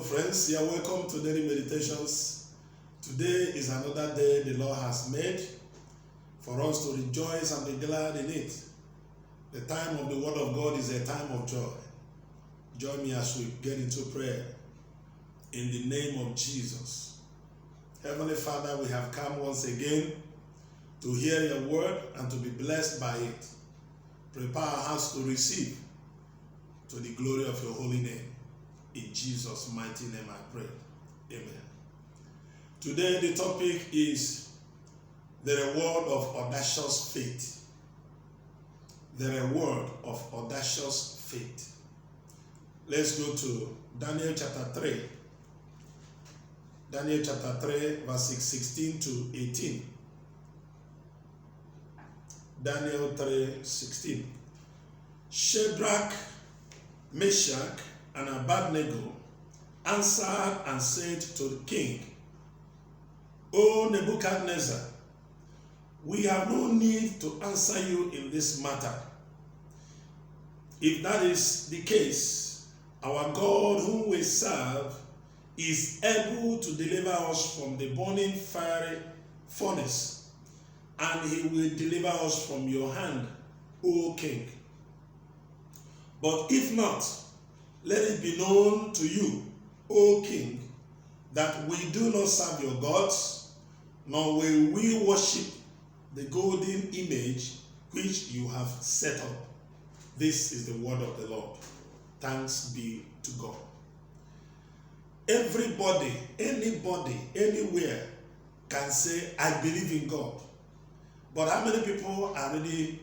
friends, you are welcome to Daily Meditations. Today is another day the Lord has made for us to rejoice and be glad in it. The time of the Word of God is a time of joy. Join me as we get into prayer. In the name of Jesus. Heavenly Father, we have come once again to hear your word and to be blessed by it. Prepare our hearts to receive to the glory of your holy name. In Jesus' mighty name I pray. Amen. Today the topic is the reward of audacious faith. The reward of audacious faith. Let's go to Daniel chapter 3. Daniel chapter 3 verses 16 to 18. Daniel 3:16. Shadrach, Meshach, and Abednego answered and said to the king, O Nebuchadnezzar, we have no need to answer you in this matter. If that is the case, our God whom we serve is able to deliver us from the burning fiery furnace, and he will deliver us from your hand, O king. But if not, let it be known to you, O king, that we do not serve your gods, nor will we worship the golden image which you have set up. This is the word of the Lord. Thanks be to God. Everybody, anybody, anywhere can say, I believe in God. But how many people are ready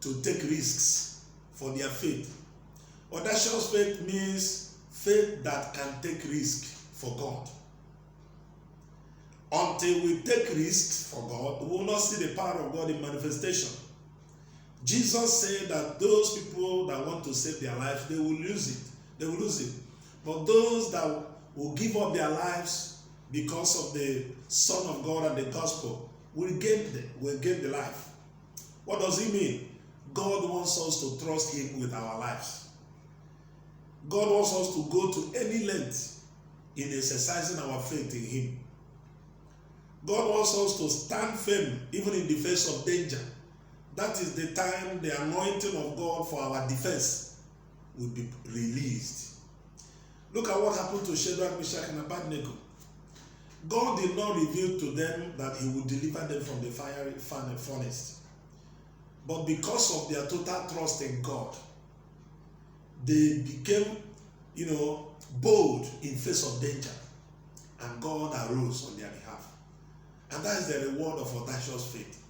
to take risks for their faith? Audacious faith means faith that can take risk for God. Until we take risks for God, we will not see the power of God in manifestation. Jesus said that those people that want to save their life, they will lose it. They will lose it. But those that will give up their lives because of the Son of God and the gospel will gain the life. What does it mean? God wants us to trust him with our lives. God wants us to go to any length in exercising our faith in him. God wants us to stand firm even in the face of danger. That is the time the anointing of God for our defense will be released. Look at what happened to Shadrach, Meshach, and Abednego. God did not reveal to them that he would deliver them from the fiery furnace. But because of their total trust in God, they became, bold in face of danger. And God arose on their behalf. And that is the reward of audacious faith.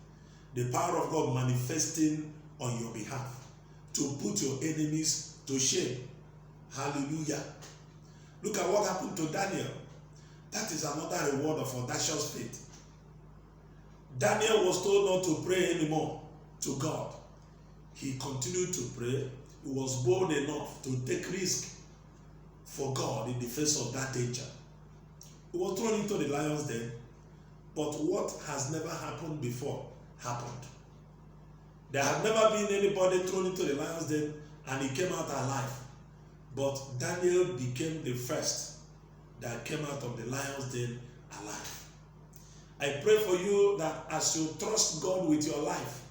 The power of God manifesting on your behalf to put your enemies to shame. Hallelujah. Look at what happened to Daniel. That is another reward of audacious faith. Daniel was told not to pray anymore to God. He continued to pray. He was bold enough to take risk for God in the face of that danger. He was thrown into the lion's den, but what has never happened before happened. There had never been anybody thrown into the lion's den and he came out alive. But Daniel became the first that came out of the lion's den alive. I pray for you that as you trust God with your life,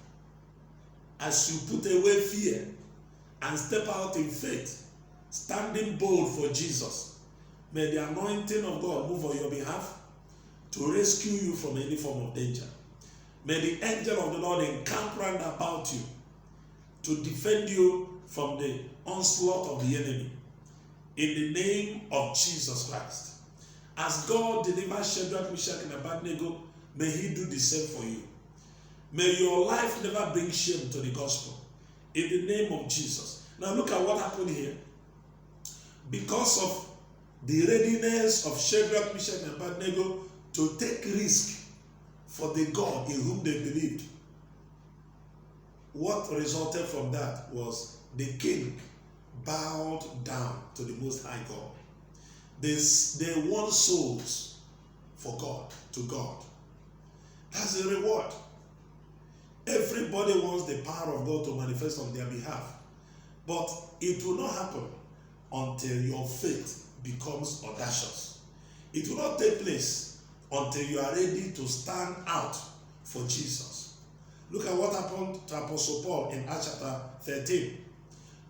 as you put away fear and step out in faith, standing bold for Jesus, may the anointing of God move on your behalf to rescue you from any form of danger. May the angel of the Lord encamp round about you to defend you from the onslaught of the enemy. In the name of Jesus Christ. As God delivered Shadrach, Meshach, and Abednego, may he do the same for you. May your life never bring shame to the gospel. In the name of Jesus. Now look at what happened here. Because of the readiness of Shadrach, Meshach, and Abednego to take risk for the God in whom they believed, what resulted from that was the king bowed down to the Most High God. They won souls for God, to God. That's the reward. Everybody wants the power of God to manifest on their behalf. But it will not happen until your faith becomes audacious. It will not take place until you are ready to stand out for Jesus. Look at what happened to Apostle Paul in Acts chapter 13.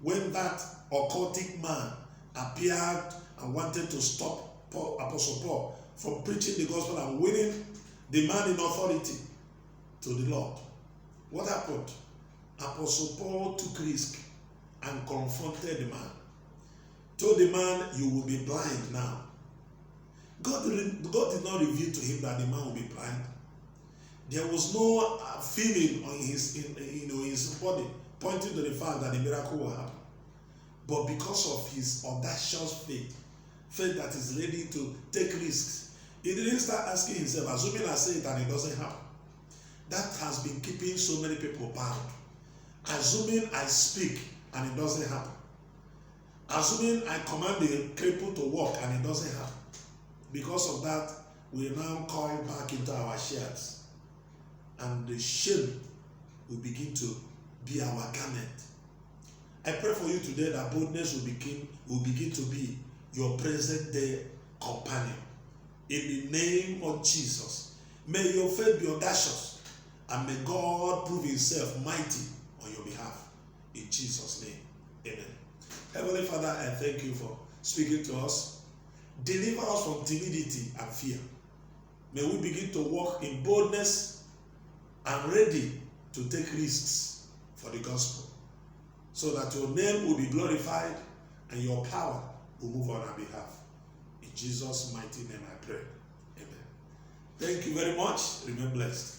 When that occultic man appeared and wanted to stop Apostle Paul from preaching the gospel and winning the man in authority to the Lord. What happened? Apostle Paul took risk and confronted the man. Told the man, you will be blind now. God did not reveal to him that the man will be blind. There was no feeling on his body pointing to the fact that the miracle will happen. But because of his audacious faith that is ready to take risks, he didn't start asking himself, assuming I say it and it doesn't happen. That has been keeping so many people bound. Assuming I speak and it doesn't happen. Assuming I command the cripple to walk and it doesn't happen. Because of that, we now call back into our shares. And the shame will begin to be our garment. I pray for you today that boldness will begin to be your present day companion. In the name of Jesus, may your faith be audacious and may God prove himself mighty on your behalf. In Jesus' name, amen. Heavenly Father, I thank you for speaking to us. Deliver us from timidity and fear. May we begin to walk in boldness and ready to take risks for the gospel, so that your name will be glorified and your power will move on our behalf. In Jesus' mighty name I pray. Amen. Thank you very much. Remain blessed.